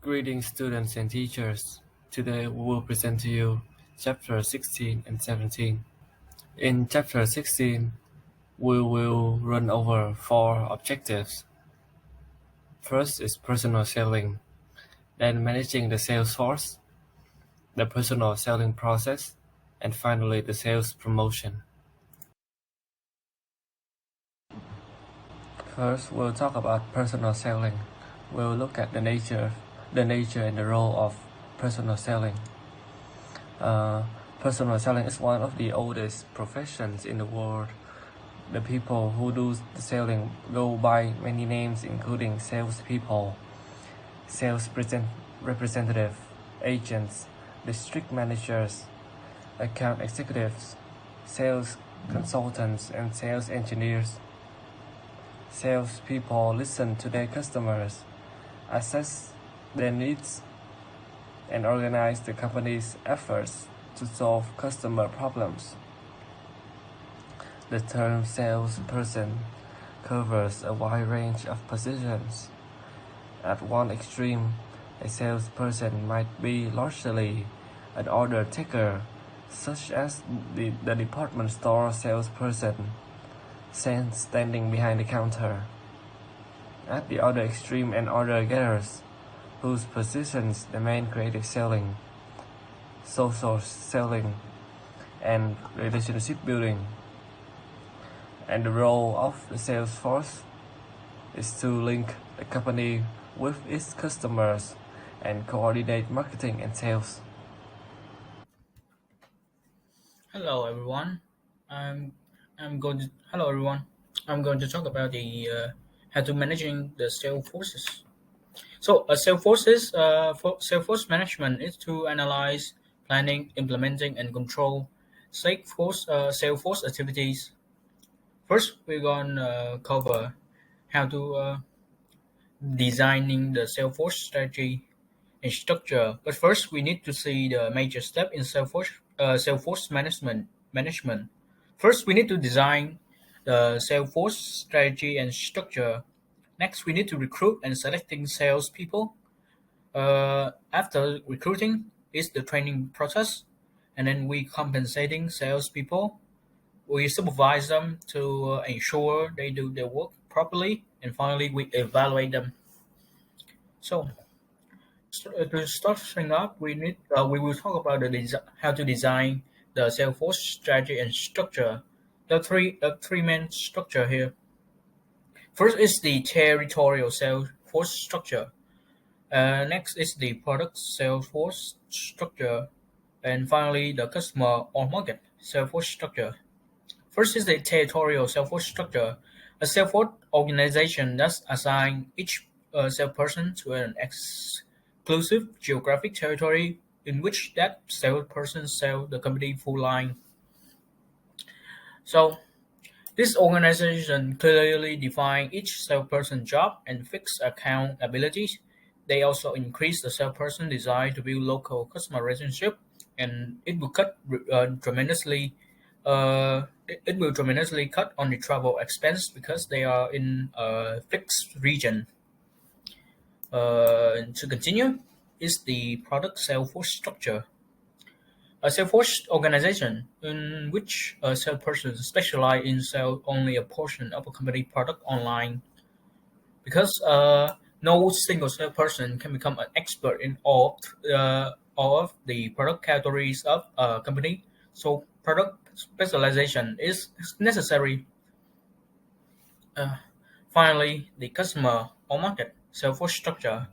Greetings students and teachers. Today we will present to you Chapter 16 and 17. In Chapter 16, we will run over 4 objectives. First is personal selling, then managing the sales force, the personal selling process, and finally the sales promotion. First, we'll talk about personal selling. We'll look at the nature and the role of personal selling. Personal selling is one of the oldest professions in the world. The people who do the selling go by many names, including salespeople, sales representative, agents, district managers, account executives, sales consultants, and sales engineers. Salespeople listen to their customers, assess their needs, and organize the company's efforts to solve customer problems. The term salesperson covers a wide range of positions. At one extreme, a salesperson might be largely an order taker, such as the department store salesperson standing behind the counter. At the other extreme, an order getters, whose positions the main creative selling, social selling, and relationship building. And the role of the sales force is to link the company with its customers and coordinate marketing and sales. Hello everyone. I'm I'm going to hello everyone. I'm going to talk about the how to managing the sales forces. So sales force management is to analyze, planning, implementing, and control sales force activities. First, we're going to cover how to designing the sales force strategy and structure. But first, we need to see the major step in sales force management. First, we need to design the sales force strategy and structure. Next, we need to recruit and selecting salespeople. After recruiting is the training process, and then we compensating salespeople. We supervise them to ensure they do their work properly, and finally we evaluate them. So to start things up, we will talk about how to design the sales force strategy and structure. The three main structure here. First is the territorial sales force structure. Next is the product sales force structure, and finally the customer or market sales force structure. First is the territorial sales force structure. A sales force organization that assign each salesperson to an exclusive geographic territory in which that salesperson sells the company full line. So this organization clearly define each salesperson job and fix accountabilities. They also increase the salesperson desire to build local customer relationship, and it will cut tremendously. It will tremendously cut on the travel expense because they are in a fixed region. To continue, is the product sales force structure. A sales force organization in which a salesperson specialize in sell only a portion of a company product online, because no single salesperson can become an expert in all of the product categories of a company. So product specialization is necessary. Uh, Finally, the customer or market sales force structure.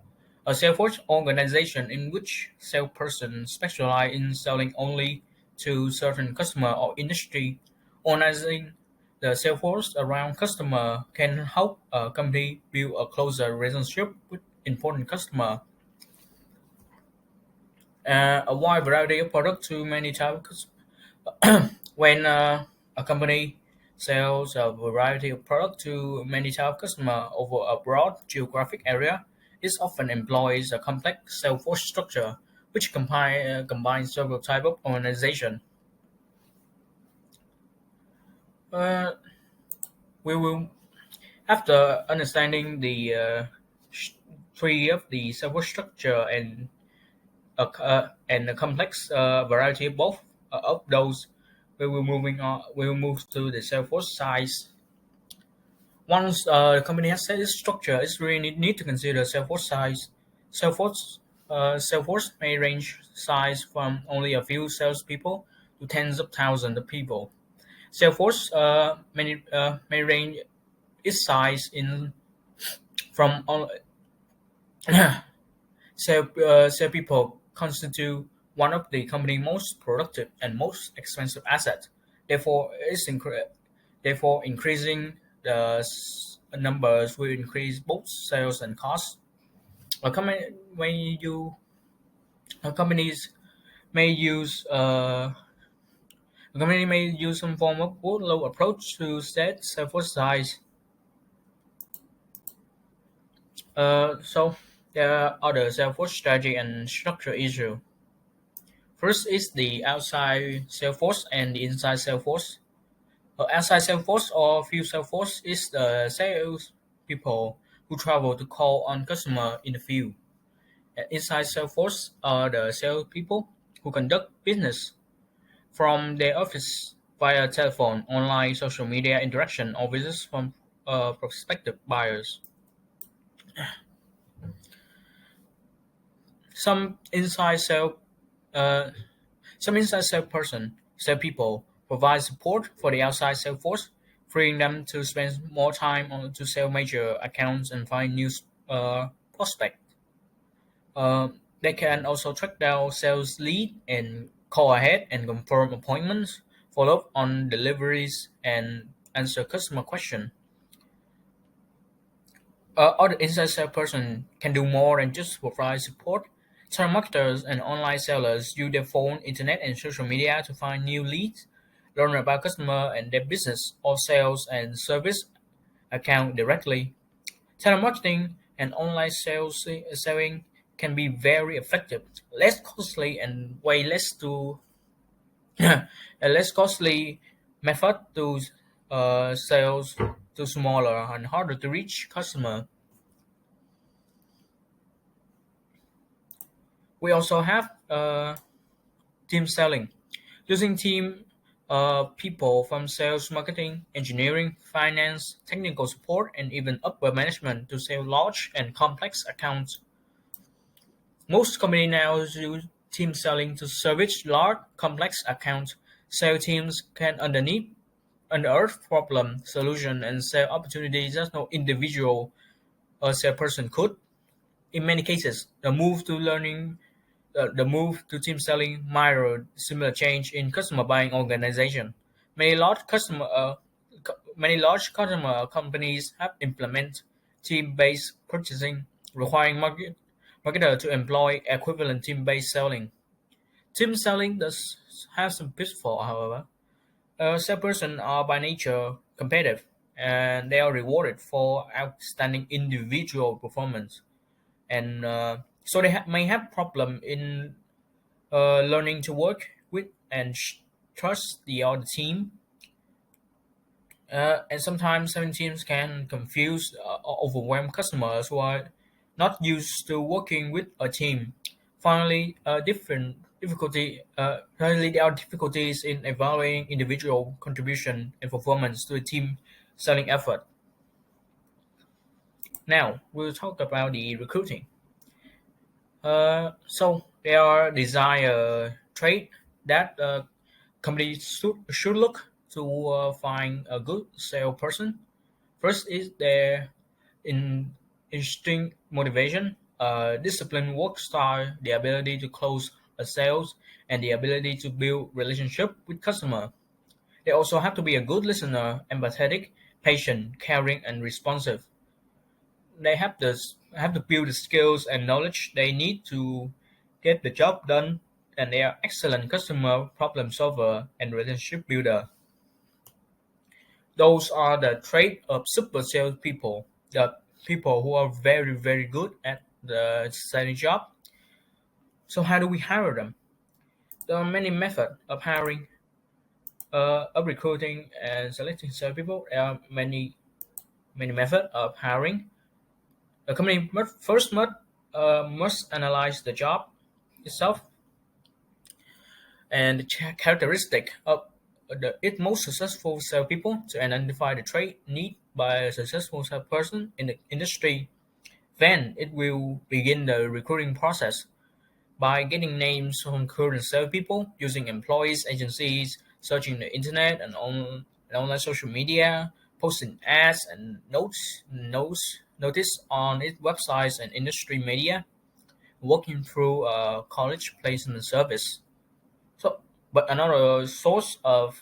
A sales force organization in which salesperson specialize in selling only to certain customer or industry. Organizing the sales force around customer can help a company build a closer relationship with important customer. A wide variety of product to many types. When a company sells a variety of product to many type of customer over a broad geographic area, it often employs a complex sales force structure which combines several type of organization. Uh, we will, after understanding the three of the server structure and a complex variety of both of those. We will move to the Salesforce size. Once the company has set its structure, it's really need to consider Salesforce size. Salesforce may range size from only a few salespeople to tens of thousands of people. Salesforce may range its size in from sale people constitute one of the company's most productive and most expensive assets. Therefore, increasing the numbers will increase both sales and costs. A company when you companies may use a company may use some form of workload approach to set sales size. So there are other sales strategy and structure issue. First is the outside sales force and the inside sales force. Outside sales force or field sales force is the sales people who travel to call on customer in the field. Inside sales force are the sales people who conduct business from their office via telephone, online, social media interaction, or visits from prospective buyers. Some inside sales uh, Some inside sales people provide support for the outside sales force, freeing them to spend more time on to sell major accounts and find new prospects. They can also track down sales lead and call ahead and confirm appointments, follow up on deliveries, and answer customer questions. Other inside salesperson can do more than just provide support. Telemarketers and online sellers use their phone, internet, and social media to find new leads, learn about customer and their business, or sales and service account directly. Telemarketing and online selling can be very effective, less costly, and way less to a less costly method to sales to smaller and harder to reach customer. We also have team selling, using team people from sales, marketing, engineering, finance, technical support, and even upper management to sell large and complex accounts. Most companies now use team selling to service large, complex accounts. Sales teams can unearth problem solution and sell opportunities that no individual salesperson could. In many cases, the move to team selling mirrored similar change in customer buying organization. Many large customer many large customer companies have implemented team-based purchasing, requiring marketer to employ equivalent team-based selling. Team selling does have some pitfalls, however. Salespersons are by nature competitive, and they are rewarded for outstanding individual performance, and so they may have problem in learning to work with and trust the other team. And sometimes selling teams can confuse or overwhelm customers who are not used to working with a team. Finally, finally, there are difficulties in evaluating individual contribution and performance to a team selling effort. Now, we'll talk about the recruiting. So there are desired trait that companies should look to find a good salesperson. First is their in instinct motivation, disciplined work style, the ability to close a sales, and the ability to build relationship with customer. They also have to be a good listener, empathetic, patient, caring, and responsive. They have to build the skills and knowledge they need to get the job done, and they are excellent customer problem solver and relationship builder. Those are the traits of super sales people, the people who are very good at the selling job. So how do we hire them? There are many methods of hiring, of recruiting and selecting salespeople. There are many methods of hiring. The company must analyze the job itself and the characteristic of its most successful salespeople to identify the trait need by a successful salesperson in the industry. Then it will begin the recruiting process by getting names from current salespeople using employees, agencies, searching the internet and online social media, posting ads and notice on its websites and industry media, working through a college placement service. So, but another source of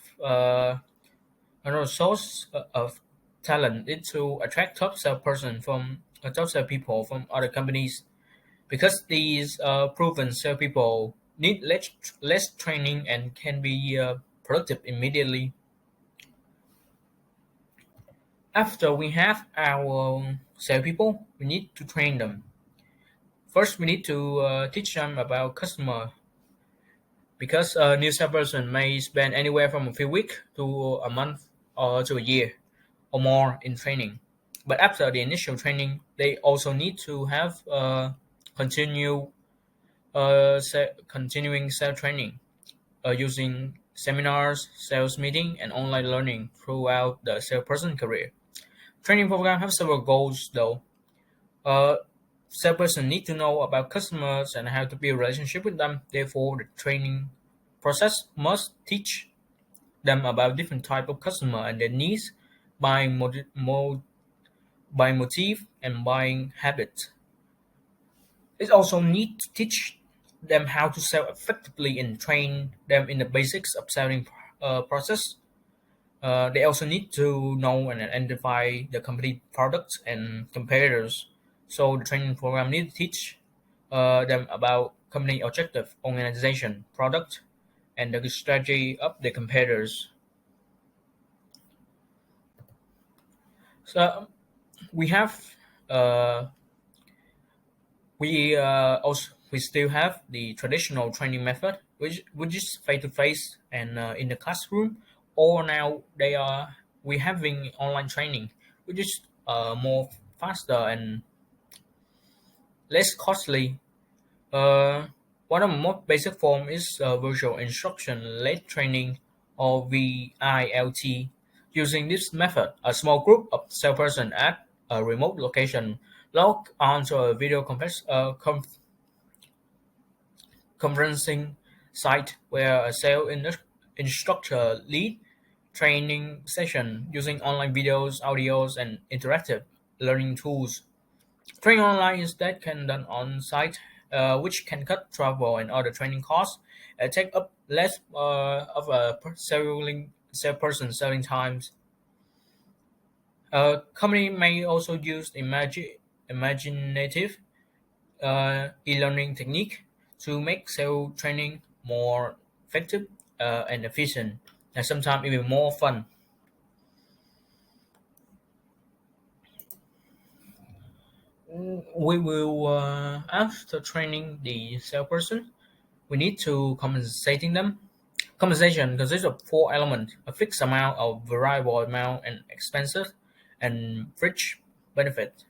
talent is to attract top salespeople from other companies because these proven salespeople need less training and can be productive immediately. After we have our salespeople, we need to train them. First, we need to teach them about customer because a new salesperson may spend anywhere from a few weeks to a month or to a year or more in training. But after the initial training, they also need to have continue continuing sales training using seminars, sales meeting, and online learning throughout the salesperson career. Training program have several goals though. Uh, Salesperson need to know about customers and how to build relationship with them. Therefore, the training process must teach them about different type of customer and their needs, buying motive, and buying habits. It also need to teach them how to sell effectively and train them in the basics of selling process. They also need to know and identify the company products and competitors. So the training program need to teach them about company objective, organization, product, and the strategy of the competitors. So we have uh, we still have the traditional training method, which is face to face and in the classroom, or now we having online training, which is more faster and less costly. Uh, One of the most basic form is virtual instruction led training or VILT. Using this method, a small group of salesperson at a remote location log onto a video conferencing site where a instructor lead training session using online videos, audios, and interactive learning tools. Training online instead can done on site, which can cut travel and other training costs and take up less of a salesperson selling times. A company may also use imaginative e-learning technique to make sales training more effective and efficient, and sometimes even more fun. We will after training the salesperson, we need to compensating them. Compensation consists of four elements: a fixed amount, a variable amount, and expenses, and fringe benefit.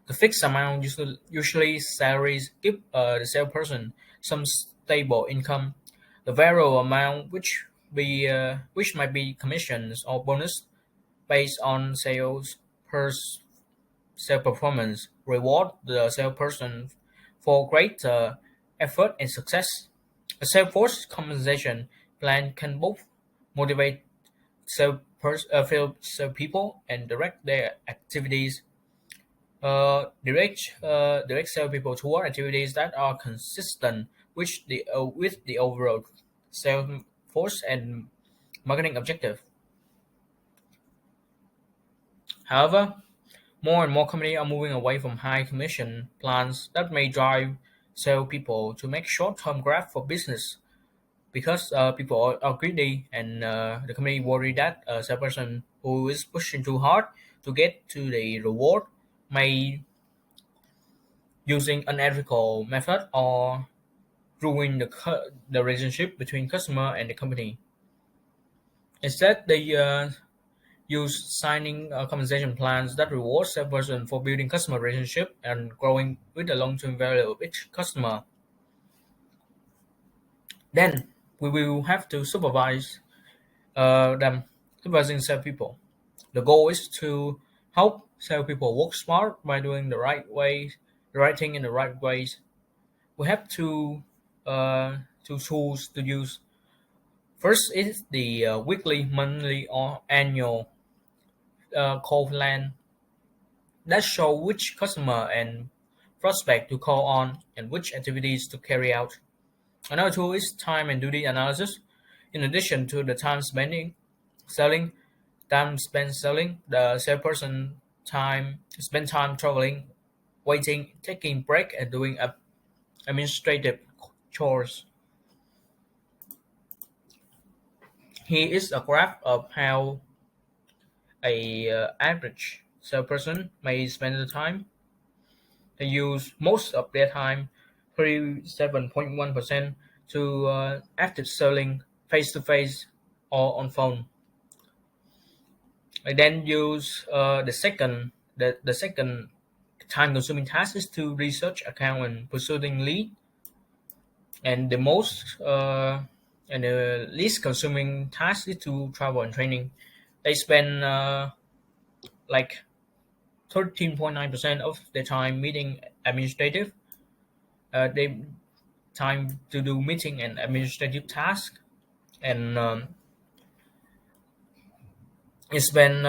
The fixed amount usually salaries give the salesperson some stable income. The variable amount, which might be commissions or bonus based on sales performance, reward the salesperson for greater effort and success. A Salesforce compensation plan can both motivate salespeople and direct their activities. Direct salespeople toward activities that are consistent with the overall sales force and marketing objective. However, more and more companies are moving away from high commission plans that may drive salespeople to make short-term grab for business because people are greedy and the company worry that a salesperson who is pushing too hard to get to the reward may using unethical method or ruin the relationship between customer and the company. Instead, they use signing compensation plans that reward salesperson for building customer relationship and growing with the long-term value of each customer. Then we will have to supervising salespeople. The goal is to help salespeople work smart by doing the right thing in the right ways. We have two tools to use. First is the weekly, monthly, or annual call plan that show which customer and prospect to call on and which activities to carry out. Another tool is time and duty analysis. In addition to the selling, time spent selling, the salesperson time spend time traveling, waiting, taking break, and doing administrative chores. Here is a graph of how a average salesperson may spend the time. They use most of their time, 37.1%, to active selling face to face or on phone. I then use the second time consuming task is to research account and pursuing lead, and the least consuming task is to travel and training. They spend like 13.9% of their time meeting administrative. They time to do meeting and administrative tasks, and they spend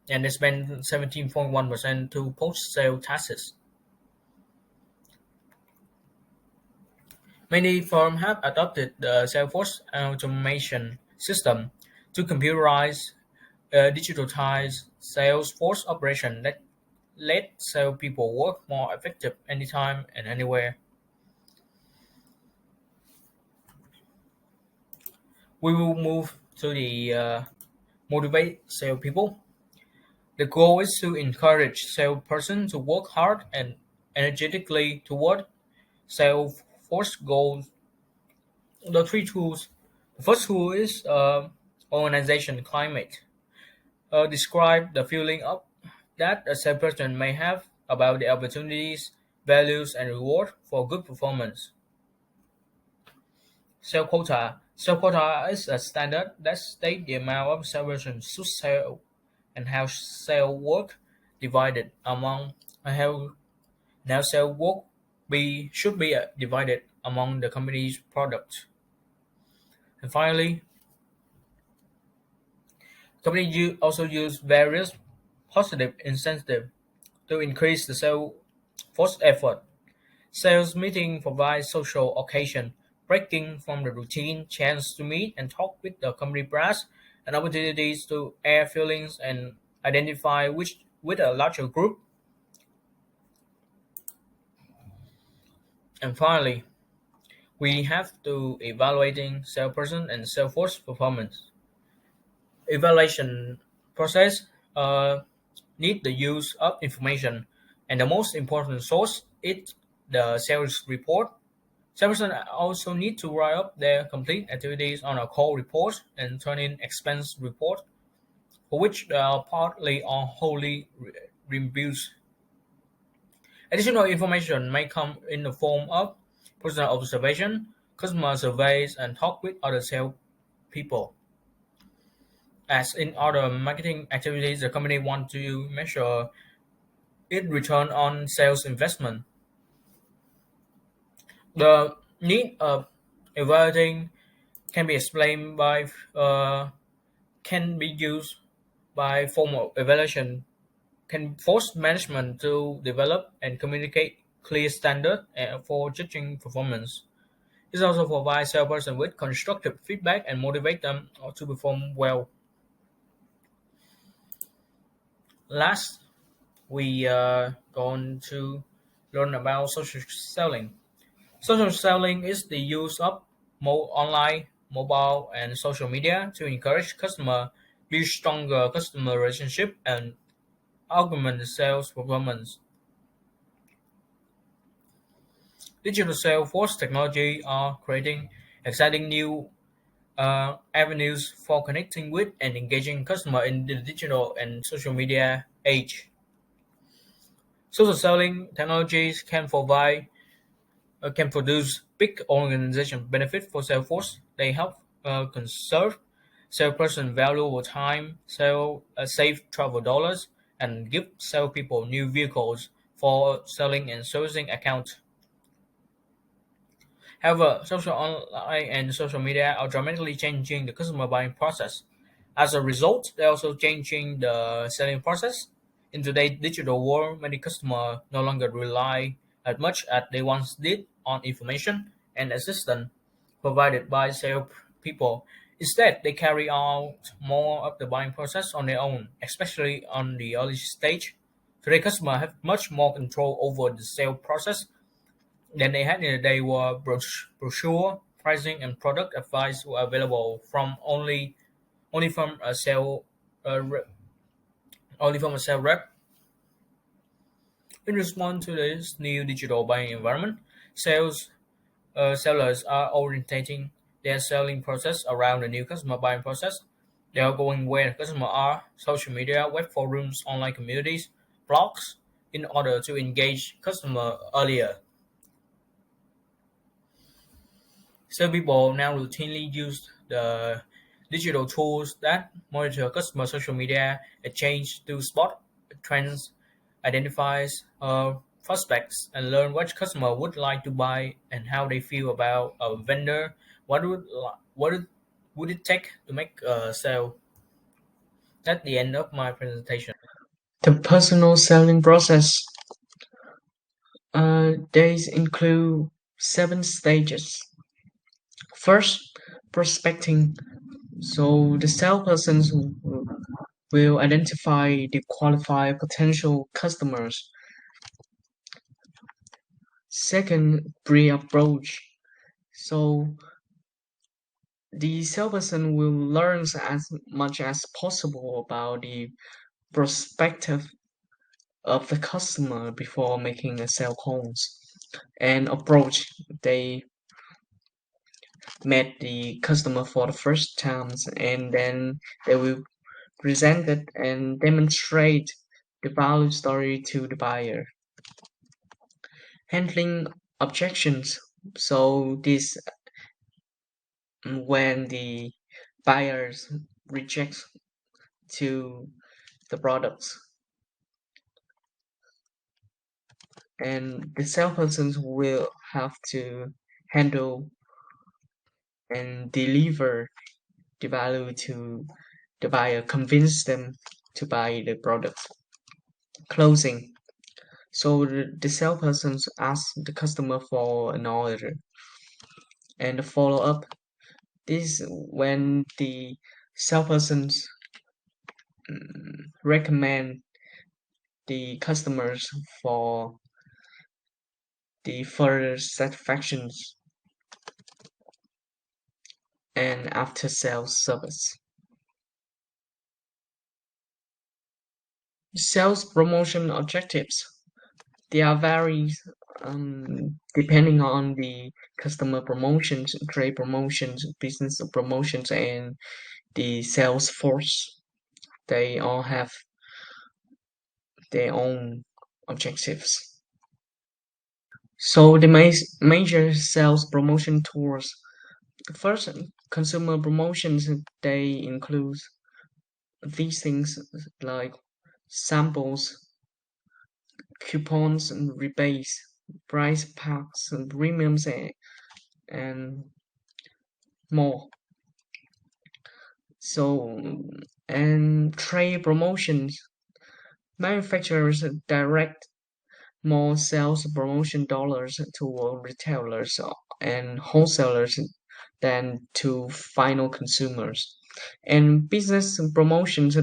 they spend 17.1% to post sale tasks. Many firms have adopted the Salesforce automation system to computerize, digitize sales force operation that let salespeople work more effective anytime and anywhere. We will move to the motivate salespeople. The goal is to encourage salesperson to work hard and energetically toward Salesforce goals. The three tools. The first tool is organization climate. Describe the feeling of that a salesperson may have about the opportunities, values, and reward for good performance. Sale quota. Sale quota is a standard that states the amount of salesperson should sell and how sale work divided among how now sale work should be divided among the company's products. And finally, company also use various positive incentives to increase the sales force effort. Sales meeting provide social occasion, breaking from the routine, chance to meet and talk with the company brass, and opportunities to air feelings and identify with a larger group. And finally, we have to evaluating salesperson and sales force performance. Evaluation process need the use of information, and the most important source is the sales report. Salesperson also need to write up their complete activities on a call report and turn in expense report, for which they are partly or wholly reimbursed. Additional information may come in the form of personal observation, customer surveys, and talk with other sales people. As in other marketing activities, the company wants to measure its return on sales investment. The need of evaluating can be explained by can be used by formal evaluation can force management to develop and communicate clear standards for judging performance. It also provides salesperson with constructive feedback and motivate them to perform well. Last, we are going to learn about social selling. Social selling is the use of online, mobile, and social media to encourage customer, build stronger customer relationship, and augment the sales performance. Digital sales force technology are creating exciting new avenues for connecting with and engaging customer in the digital and social media age. Social selling technologies can produce big organization benefit for Salesforce. They help conserve salesperson valuable time, save travel dollars, and give salespeople new vehicles for selling and servicing accounts. However, social online and social media are dramatically changing the customer buying process. As a result, they're also changing the selling process. In today's digital world, many customers no longer rely as much as they once did on information and assistance provided by salespeople. Instead, they carry out more of the buying process on their own, especially on the early stage. Today, customers have much more control over the sales process than they had in the day where brochure, pricing, and product advice were available from only from a sale rep, only from a sales rep. In response to this new digital buying environment, sellers are orientating their selling process around the new customer buying process. They are going where customers are: social media, web forums, online communities, blogs, in order to engage customer earlier. Some people now routinely use the digital tools that monitor customer social media exchange to spot trends, identifies prospects, and learn what customer would like to buy and how they feel about a vendor. What would it take to make a sale? That's the end of my presentation. The personal selling process. These include 7 stages. First, prospecting. So the salespersons will identify the qualified potential customers. Second, pre-approach. So the salesperson will learn as much as possible about the perspective of the customer before making a sale calls. And approach, they met the customer for the first times and then they will present it and demonstrate the value story to the buyer. Handling objections. So this when the buyers reject to the products and the salespersons will have to handle and deliver the value to the buyer, convince them to buy the product. Closing. So the salesperson asks the customer for an order and the follow up. This is when the salespersons recommend the customers for the further satisfactions and after sales service. Sales promotion objectives. They are varied depending on the customer promotions, trade promotions, business promotions, and the sales force. They all have their own objectives. So the major sales promotion tools. First, consumer promotions, they include these things like samples, coupons and rebates, price packs and premiums, and more. So, and trade promotions, manufacturers direct more sales promotion dollars to retailers and wholesalers than to final consumers. And business promotions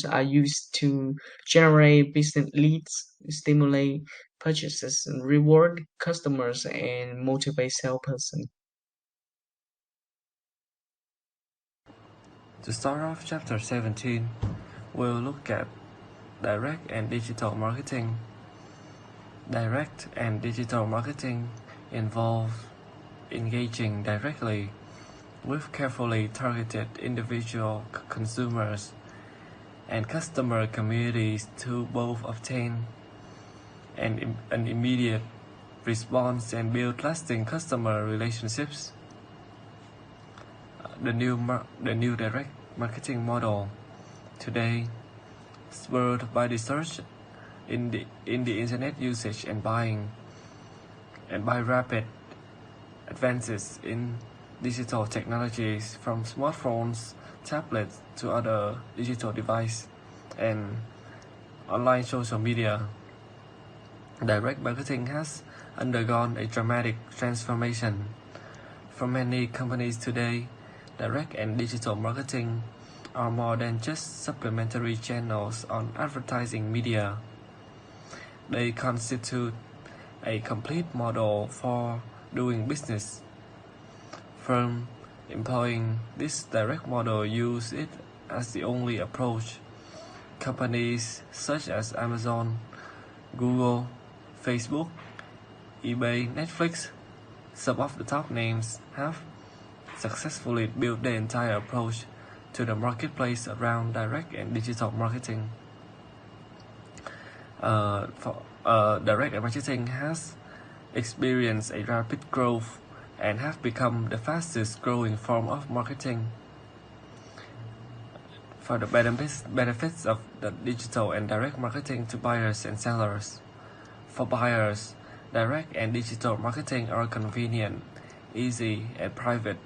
are used to generate business leads, stimulate purchases, and reward customers and motivate salesperson. To start off chapter 17, we'll look at direct and digital marketing. Direct and digital marketing involve engaging directly with carefully targeted individual consumers and customer communities to both obtain an immediate response and build lasting customer relationships. The new direct marketing model today, spurred by the surge in the internet usage and buying, and by rapid advances in digital technologies from smartphones, tablets to other digital devices and online social media. Direct marketing has undergone a dramatic transformation. For many companies today, direct and digital marketing are more than just supplementary channels on advertising media. They constitute a complete model for doing business. Firms employing this direct model use it as the only approach. Companies such as Amazon, Google, Facebook, eBay, Netflix, some of the top names have successfully built their entire approach to the marketplace around direct and digital marketing. Direct marketing has experienced a rapid growth and have become the fastest growing form of marketing. For the benefits of the digital and direct marketing to buyers and sellers. For buyers, direct and digital marketing are convenient, easy, and private.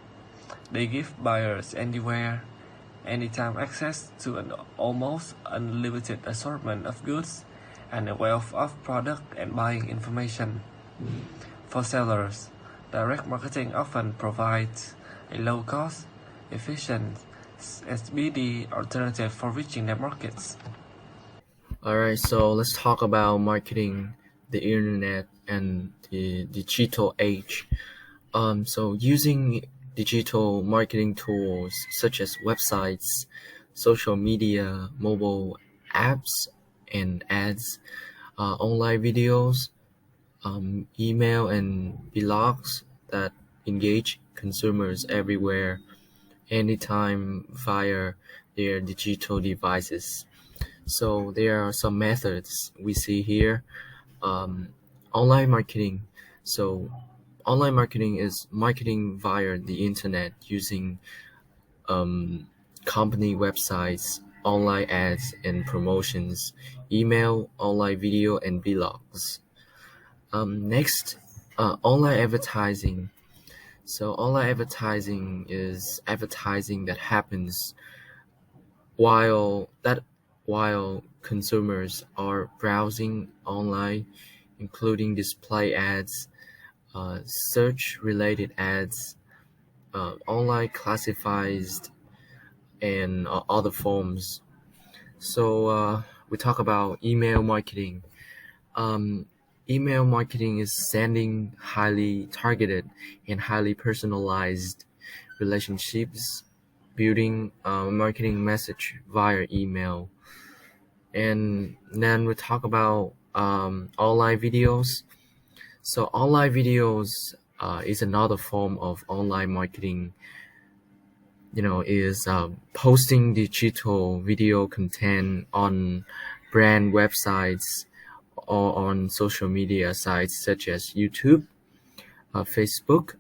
They give buyers anywhere, anytime access to an almost unlimited assortment of goods and a wealth of product and buying information. For sellers, direct marketing often provides a low-cost, efficient, and speedy alternative for reaching their markets. Alright, so let's talk about marketing, the internet, and the digital age. So using digital marketing tools such as websites, social media, mobile apps, and ads, online videos, email, and blogs that engage consumers everywhere, anytime via their digital devices. So there are some methods we see here. Online marketing. So online marketing is marketing via the internet using company websites, online ads and promotions, email, online video, and blogs. Next, online advertising. So online advertising is advertising that happens while consumers are browsing online, including display ads, search-related ads, online classifieds, and other forms. So we talk about email marketing. Email marketing is sending highly targeted and highly personalized relationships, building a marketing message via email. And then we talk about online videos. So online videos is another form of online marketing. Is posting digital video content on brand websites or on social media sites such as YouTube, Facebook,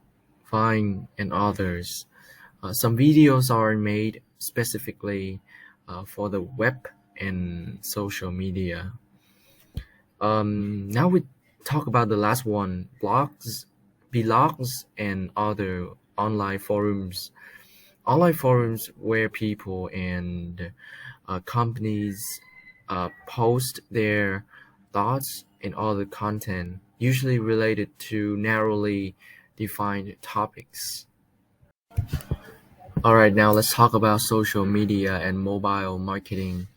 Vine, and others. Some videos are made specifically for the web and social media. Now we talk about the last one, blogs, and other online forums. Online forums where people and companies post their thoughts and other content, usually related to narrowly defined topics. Alright, now let's talk about social media and mobile marketing.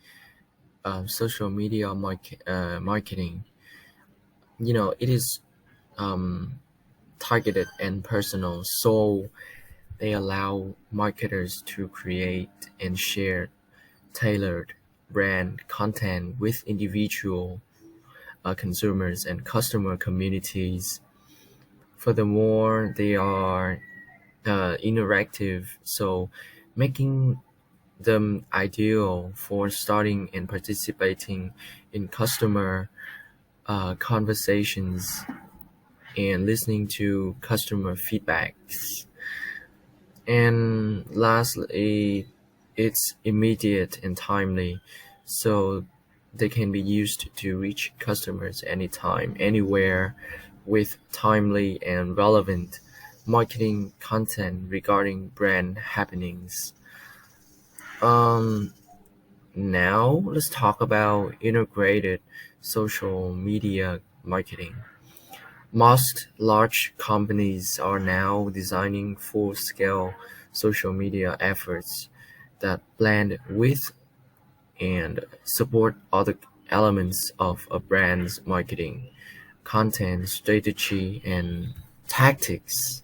Social media marketing, it is targeted and personal, so they allow marketers to create and share tailored brand content with individual consumers and customer communities. Furthermore, they are interactive, so making them ideal for starting and participating in customer conversations and listening to customer feedbacks. And lastly, it's immediate and timely, so they can be used to reach customers anytime, anywhere, with timely and relevant marketing content regarding brand happenings. Um, Now let's talk about integrated social media marketing. Most large companies are now designing full-scale social media efforts that blend with and support other elements of a brand's marketing, content strategy, and tactics.